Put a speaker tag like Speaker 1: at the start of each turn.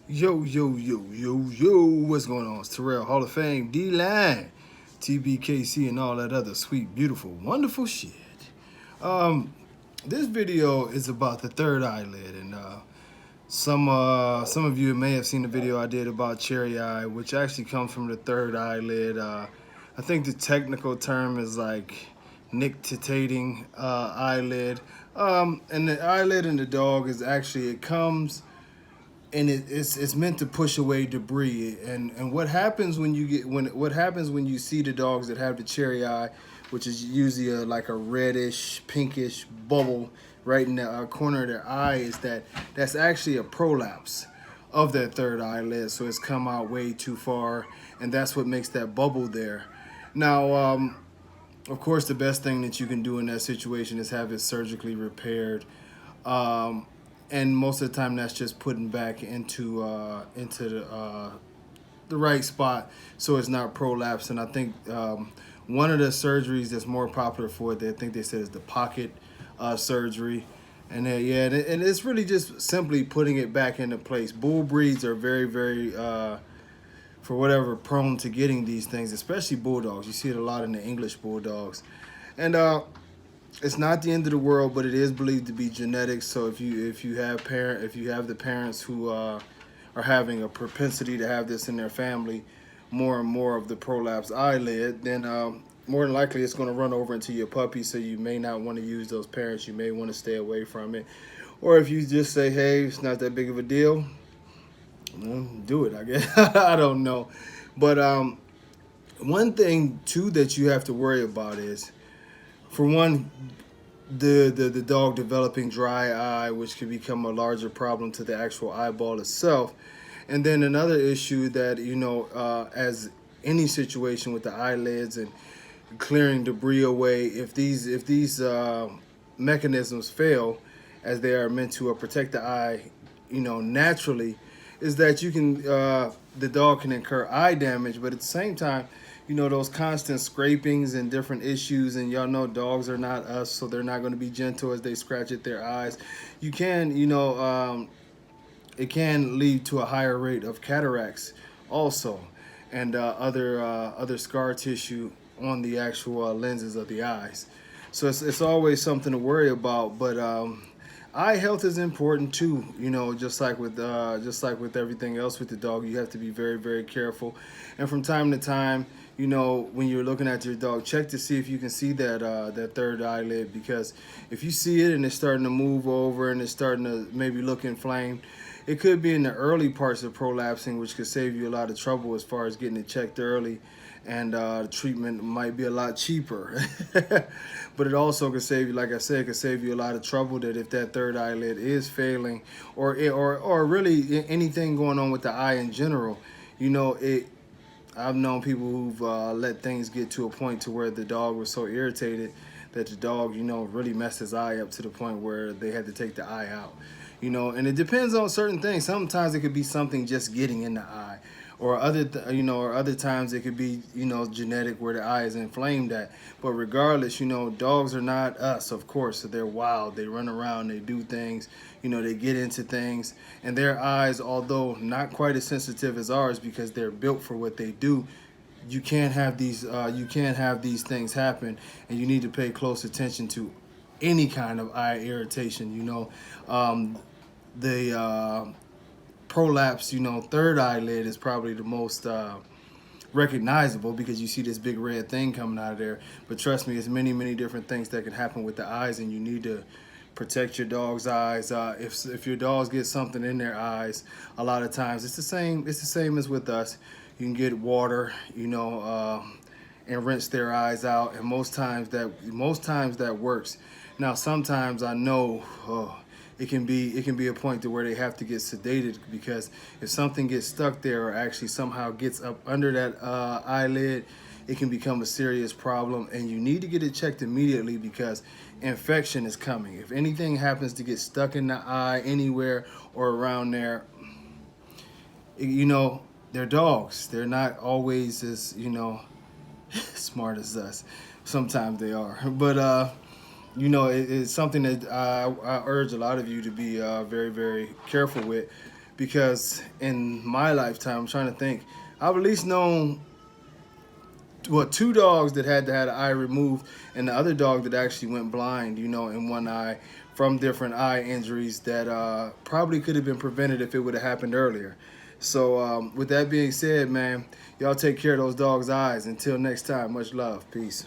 Speaker 1: Yo, what's going on? It's Terrell, Hall of Fame, D-Line, TBKC, and all that other sweet, beautiful, wonderful shit. Um, this video is about the third eyelid, and some of you may have seen the video I did about cherry eye, which actually comes from the third eyelid. I think the technical term is like nictitating eyelid. And the eyelid in the dog is actually, it comes and it's meant to push away debris. And what happens when you get what happens when you see the dogs that have the cherry eye, which is usually like a reddish pinkish bubble right in the corner of their eye, is that that's actually a prolapse of that third eyelid. So it's come out way too far, and that's what makes that bubble there. Now, of course, the best thing that you can do in that situation is have it surgically repaired. Um, and most of the time, that's just putting back into the right spot so it's not prolapsed. And I think one of the surgeries that's more popular for it, I think they said, is the pocket surgery. And and it's really just simply putting it back into place. Bull breeds are very for whatever prone to getting these things, especially bulldogs. You see it a lot in the English bulldogs, and it's not the end of the world, but it is believed to be genetics. So if you have the parents who are having a propensity to have this in their family, more and more of the prolapse eyelid, then more than likely it's going to run over into your puppy. So you may not want to use those parents. You may want to stay away from it. Or if you just say, hey, it's not that big of a deal, well, do it, I guess. I don't know. But one thing too that you have to worry about is, for one, the dog developing dry eye, which could become a larger problem to the actual eyeball itself. And then another issue that, as any situation with the eyelids and clearing debris away, if these mechanisms fail, as they are meant to protect the eye, naturally, is that the dog can incur eye damage. But at the same time, those constant scrapings and different issues, and y'all know dogs are not us, so they're not going to be gentle as they scratch at their eyes. You can, it can lead to a higher rate of cataracts also, and other scar tissue on the actual lenses of the eyes. So it's always something to worry about. But eye health is important too. Just like with everything else with the dog, you have to be very careful. And from time to time, when you're looking at your dog, check to see if you can see that third eyelid, because if you see it and it's starting to move over and it's starting to maybe look inflamed, it could be in the early parts of prolapsing, which could save you a lot of trouble as far as getting it checked early. And the treatment might be a lot cheaper. But it also could save you, like I said, could save you a lot of trouble, that if that third eyelid is failing, or really anything going on with the eye in general. I've known people who've let things get to a point to where the dog was so irritated that the dog, really messed his eye up to the point where they had to take the eye out. And it depends on certain things. Sometimes it could be something just getting in the eye, or other times it could be, genetic, where the eye is inflamed at. But regardless, dogs are not us, of course. So they're wild. They run around, they do things, they get into things, and their eyes, although not quite as sensitive as ours because they're built for what they do, you can't have these things happen, and you need to pay close attention to any kind of eye irritation. The prolapse, third eyelid is probably the most recognizable, because you see this big red thing coming out of there. But trust me, there's many different things that can happen with the eyes, and you need to protect your dog's eyes. If your dogs get something in their eyes, a lot of times it's the same as with us. You can get water, and rinse their eyes out, and most times that works. Now sometimes I know it can be a point to where they have to get sedated, because if something gets stuck there, or actually somehow gets up under that eyelid, it can become a serious problem, and you need to get it checked immediately, because infection is coming. If anything happens to get stuck in the eye anywhere or around there, they're dogs. They're not always as, smart as us. Sometimes they are. But it's something that I urge a lot of you to be very careful with. because in my lifetime, I'm trying to think, I've at least known, well, two dogs that had to have an eye removed, and the other dog that actually went blind, you know, in one eye from different eye injuries that probably could have been prevented if it would have happened earlier. So with that being said, man, y'all take care of those dogs' eyes. Until next time, much love. Peace.